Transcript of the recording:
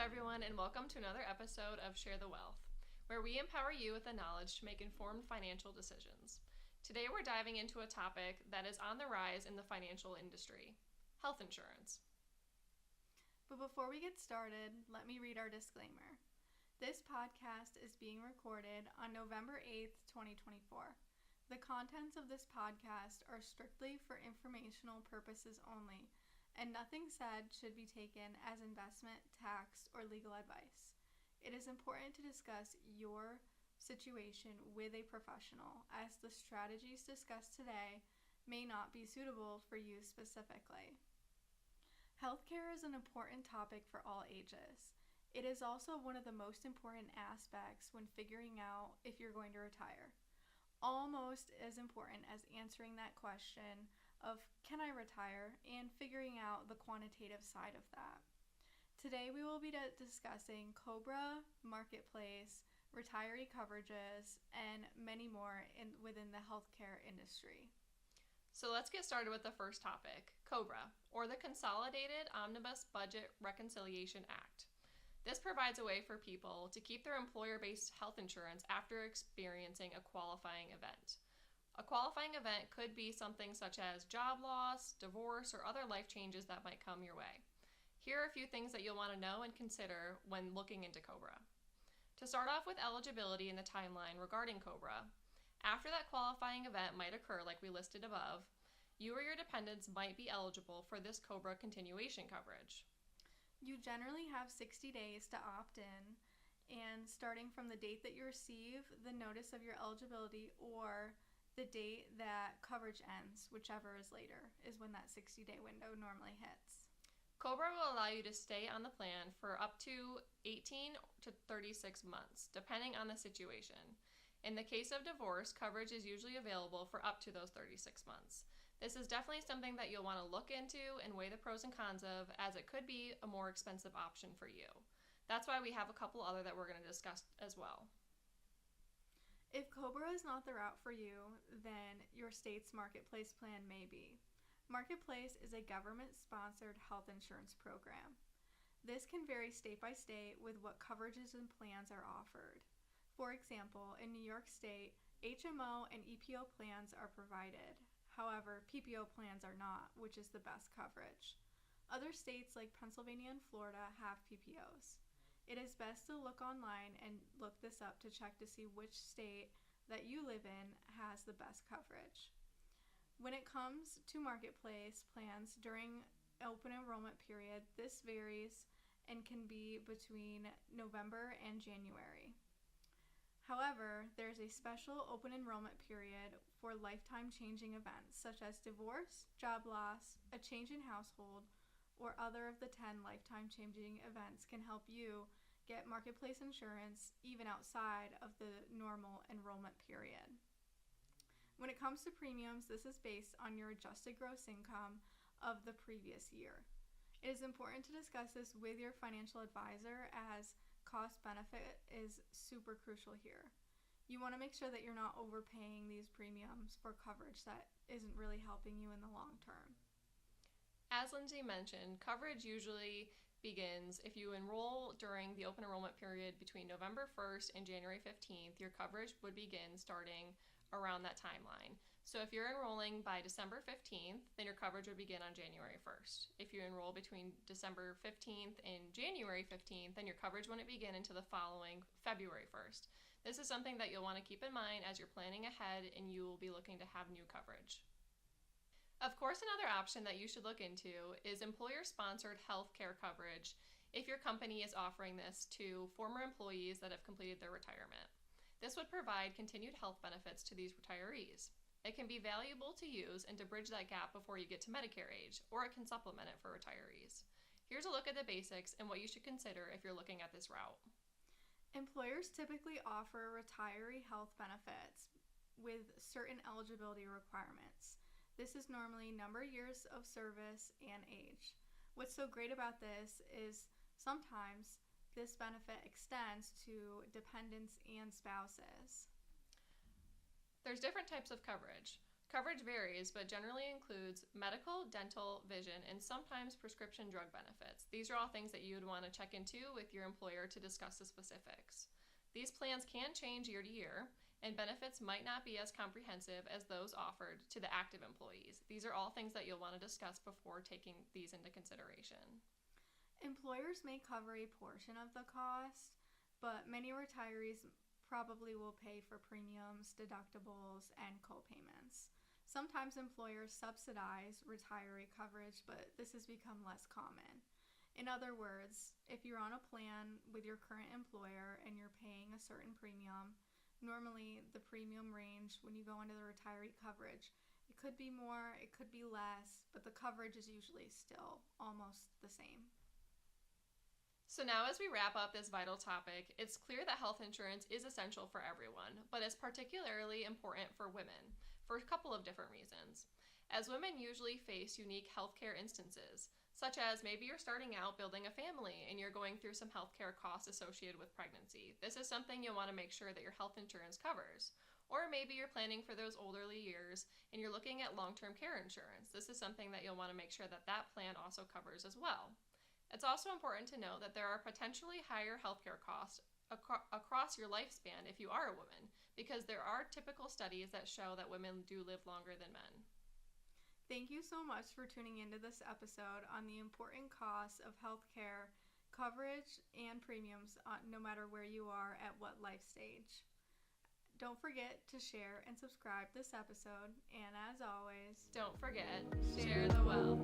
everyone, and welcome to another episode of Share the Wealth, where we empower you with the knowledge to make informed financial decisions. Today we're diving into a topic that is on the rise in the financial industry: health insurance. But before we get started, let me read our disclaimer. This podcast is being recorded on November 8th, 2024. The contents of this podcast are strictly for informational purposes only, and nothing said should be taken as investment, tax, or legal advice. It is important to discuss your situation with a professional, as the strategies discussed today may not be suitable for you specifically. Healthcare is an important topic for all ages. It is also one of the most important aspects when figuring out if you're going to retire. Almost as important as answering that question of can I retire and figuring out the quantitative side of that. Today we will be discussing COBRA, marketplace, retiree coverages, and many more within the healthcare industry. So let's get started with the first topic, COBRA, or the Consolidated Omnibus Budget Reconciliation Act. This provides a way for people to keep their employer-based health insurance after experiencing a qualifying event. A qualifying event could be something such as job loss, divorce, or other life changes that might come your way. Here are a few things that you'll want to know and consider when looking into COBRA. To start off with eligibility and the timeline regarding COBRA, after that qualifying event might occur like we listed above, you or your dependents might be eligible for this COBRA continuation coverage. You generally have 60 days to opt in, and starting from the date that you receive the notice of your eligibility or the date that coverage ends, whichever is later, is when that 60-day window normally hits. COBRA will allow you to stay on the plan for up to 18 to 36 months, depending on the situation. In the case of divorce, coverage is usually available for up to those 36 months. This is definitely something that you'll want to look into and weigh the pros and cons of, as it could be a more expensive option for you. That's why we have a couple other that we're going to discuss as well. If COBRA is not the route for you, then your state's marketplace plan may be. Marketplace is a government-sponsored health insurance program. This can vary state by state with what coverages and plans are offered. For example, in New York State, HMO and EPO plans are provided. However, PPO plans are not, which is the best coverage. Other states like Pennsylvania and Florida have PPOs. It is best to look online and look this up to check to see which state that you live in has the best coverage. When it comes to marketplace plans during open enrollment period, this varies and can be between November and January. However, there's a special open enrollment period for lifetime changing events such as divorce, job loss, a change in household, or other of the 10 lifetime changing events can help you get marketplace insurance even outside of the normal enrollment period. When it comes to premiums, this is based on your adjusted gross income of the previous year. It is important to discuss this with your financial advisor, as cost benefit is super crucial here. You want to make sure that you're not overpaying these premiums for coverage that isn't really helping you in the long term. As Lyndsey mentioned, coverage usually begins if you enroll during the open enrollment period between November 1st and January 15th. Your coverage would begin starting around that timeline. So if you're enrolling by December 15th, then your coverage would begin on January 1st. If you enroll between December 15th and January 15th, then your coverage wouldn't begin until the following February 1st. This is something that you'll want to keep in mind as you're planning ahead and you will be looking to have new coverage. Of course, another option that you should look into is employer-sponsored health care coverage if your company is offering this to former employees that have completed their retirement. This would provide continued health benefits to these retirees. It can be valuable to use and to bridge that gap before you get to Medicare age, or it can supplement it for retirees. Here's a look at the basics and what you should consider if you're looking at this route. Employers typically offer retiree health benefits with certain eligibility requirements. This is normally number of years of service and age. What's so great about this is sometimes this benefit extends to dependents and spouses. There's different types of coverage. Coverage varies, but generally includes medical, dental, vision, and sometimes prescription drug benefits. These are all things that you would want to check into with your employer to discuss the specifics. These plans can change year to year, and benefits might not be as comprehensive as those offered to the active employees. These are all things that you'll want to discuss before taking these into consideration. Employers may cover a portion of the cost, but many retirees probably will pay for premiums, deductibles, and co-payments. Sometimes employers subsidize retiree coverage, but this has become less common. In other words, if you're on a plan with your current employer and you're paying a certain premium, normally the premium range when you go into the retiree coverage, it could be more, it could be less, but the coverage is usually still almost the same. So now as we wrap up this vital topic, it's clear that health insurance is essential for everyone, but it's particularly important for women for a couple of different reasons. As women usually face unique healthcare instances, such as maybe you're starting out building a family and you're going through some healthcare costs associated with pregnancy. This is something you'll want to make sure that your health insurance covers. Or maybe you're planning for those elderly years and you're looking at long-term care insurance. This is something that you'll want to make sure that that plan also covers as well. It's also important to note that there are potentially higher healthcare costs across your lifespan if you are a woman, because there are typical studies that show that women do live longer than men. Thank you so much for tuning into this episode on the important costs of healthcare coverage and premiums no matter where you are at what life stage. Don't forget to share and subscribe this episode, and as always, don't forget, share the wealth.